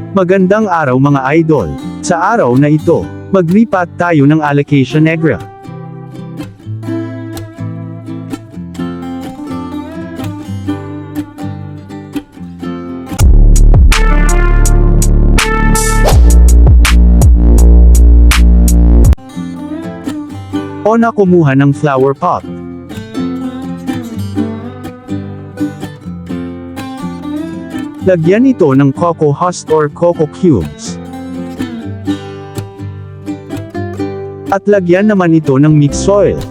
Magandang araw mga idol. Sa araw na ito, mag-repot tayo ng alocasia negra. Una kumuha ng flower pot. Lagyan ito ng cocoa husk or cocoa cubes. At lagyan naman ito ng mixed soil.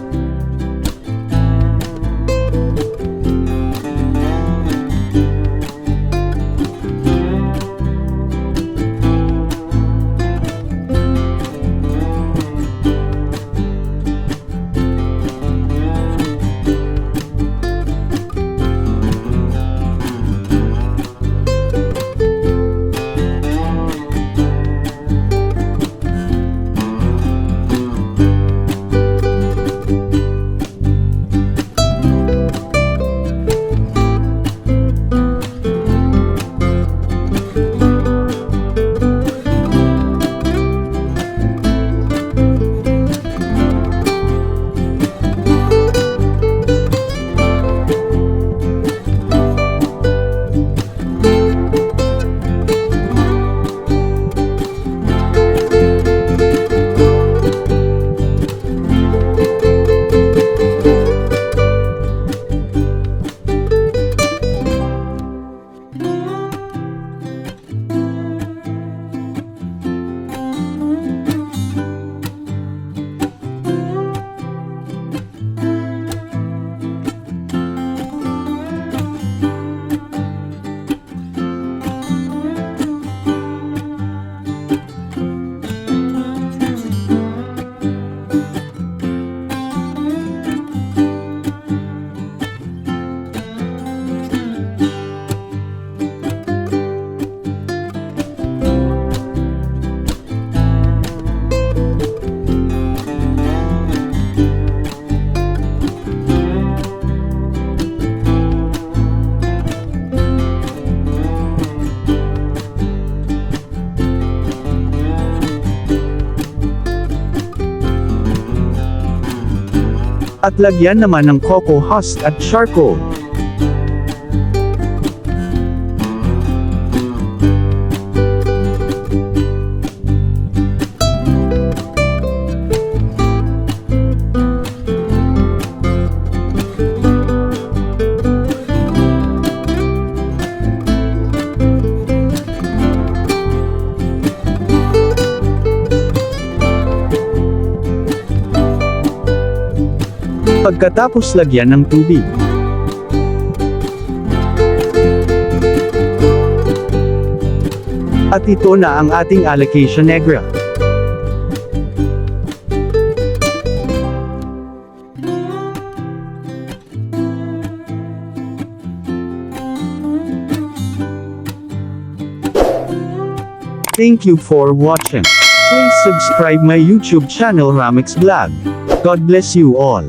At lagyan naman ng cocoa husk at charcoal. Pagkatapos lagyan ng tubig. At ito na ang ating alocasia negra. Thank you for watching. Please subscribe my YouTube channel Ramix Vlog. God bless you all.